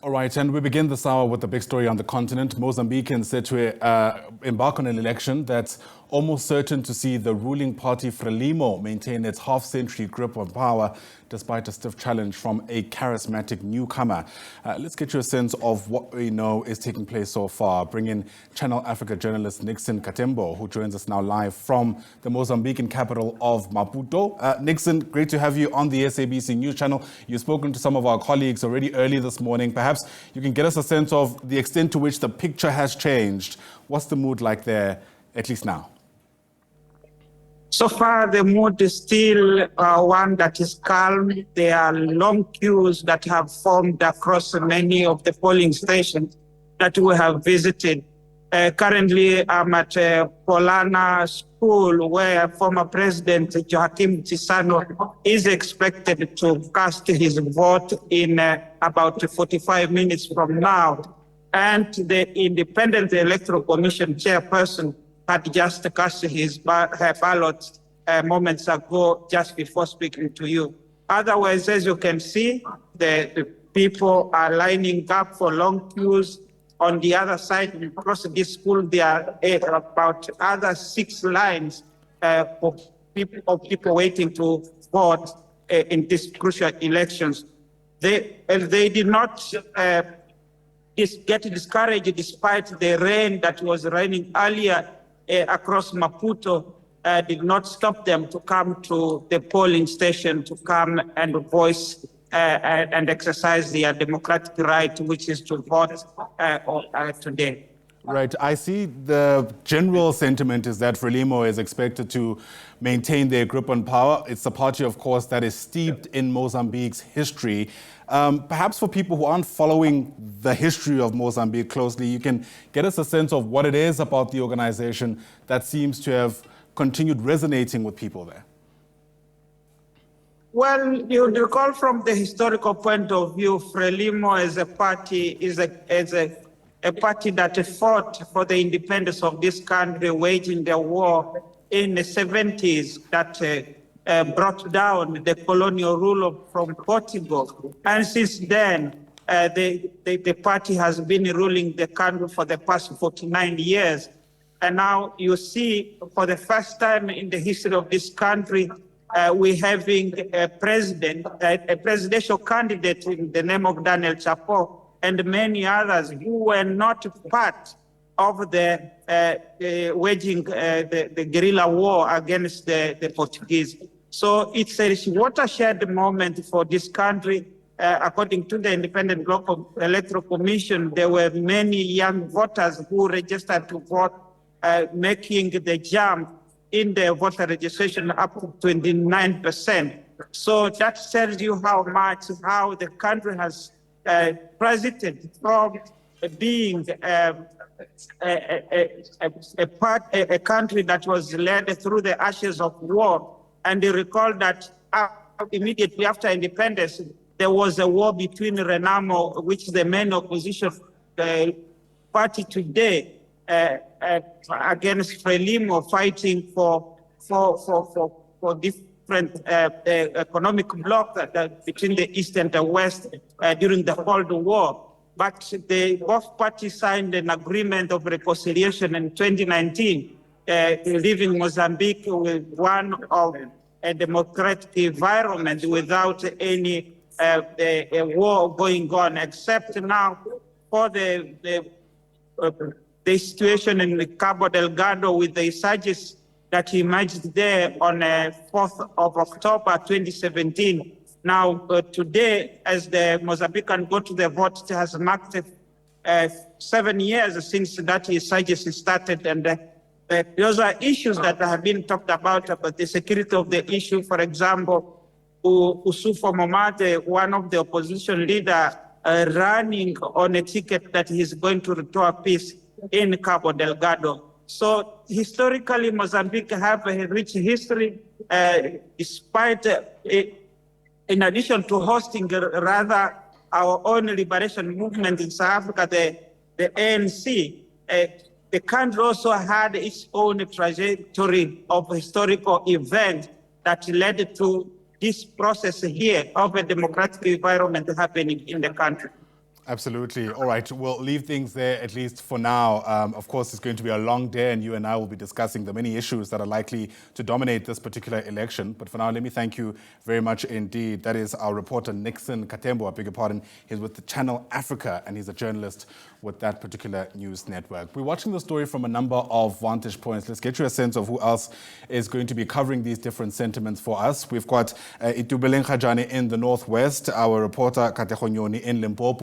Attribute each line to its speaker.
Speaker 1: All right, and we begin this hour with the big story on the continent. Mozambicans said to embark on an election that's almost certain to see the ruling party Frelimo maintain its half-century grip on power despite a stiff challenge from a charismatic newcomer. Let's get you a sense of what we know is taking place so far. Bring in Channel Africa journalist Nixon Katembo, who joins us now live from the Mozambican capital of Maputo. Nixon, great to have you on the SABC News Channel. You've spoken to some of our colleagues already early this morning. Perhaps you can get us a sense of the extent to which the picture has changed. What's the mood like there, at least now?
Speaker 2: So far, the mood is still one that is calm. There are long queues that have formed across many of the polling stations that we have visited. Currently, I'm at Polana School, where former President Joaquim Chissano is expected to cast his vote in about 45 minutes from now. And the Independent Electoral Commission chairperson had just cast her ballot moments ago, just before speaking to you. Otherwise, as you can see, the people are lining up for long queues. On the other side, across this school, there are about other 6 lines of people waiting to vote in these crucial elections. They did not get discouraged despite the rain that was raining earlier across Maputo. Did not stop them to come to the polling station to come and voice and exercise their democratic right, which is to vote today.
Speaker 1: Right. I see the general sentiment is that Frelimo is expected to maintain their grip on power. It's a party, of course, that is steeped in Mozambique's history. Perhaps for people who aren't following the history of Mozambique closely, you can get us a sense of what it is about the organization that seems to have continued resonating with people there.
Speaker 2: Well, you recall from the historical point of view, Frelimo as a party is a party that fought for the independence of this country, waging the war in the 70s that brought down the colonial rule from Portugal. And since then, the party has been ruling the country for the past 49 years. And now you see, for the first time in the history of this country, we're having a presidential candidate in the name of Daniel Chapo and many others who were not part of the waging the guerrilla war against the Portuguese. So it's a watershed moment for this country. According to the Independent Electoral Commission, there were many young voters who registered to vote, making the jump in the voter registration up to 29%. So that tells you how the country has transited from being a country that was led through the ashes of war. And you recall that immediately after independence, there was a war between Renamo, which is the main opposition party today, against Frelimo, fighting for different economic blocs between the East and the West during the Cold War. But both parties signed an agreement of reconciliation in 2019, leaving Mozambique with one of a democratic environment without any a war going on, except now for the situation in Cabo Delgado with the insurgents that emerged there on 4th of October 2017. Now, today, as the Mozambicans go to the vote, it has marked 7 years since that insurgency started. And those are issues that have been talked about the security of the issue. For example, Usufo Momade, one of the opposition leaders, running on a ticket that he's going to restore peace in Cabo Delgado. So historically, Mozambique have a rich history, despite, in addition to hosting rather our own liberation movement in South Africa, the ANC, the country also had its own trajectory of historical events that led to this process here of a democratic environment happening in the country.
Speaker 1: Absolutely. All right, we'll leave things there, at least for now. Of course, it's going to be a long day, and you and I will be discussing the many issues that are likely to dominate this particular election. But for now, let me thank you very much indeed. That is our reporter, Nixon Katembo, I beg your pardon. He's with the Channel Africa, and he's a journalist with that particular news network. We're watching the story from a number of vantage points. Let's get you a sense of who else is going to be covering these different sentiments for us. We've got Itubeleng Khajane in the northwest, our reporter Kategonyoni in Limpopo.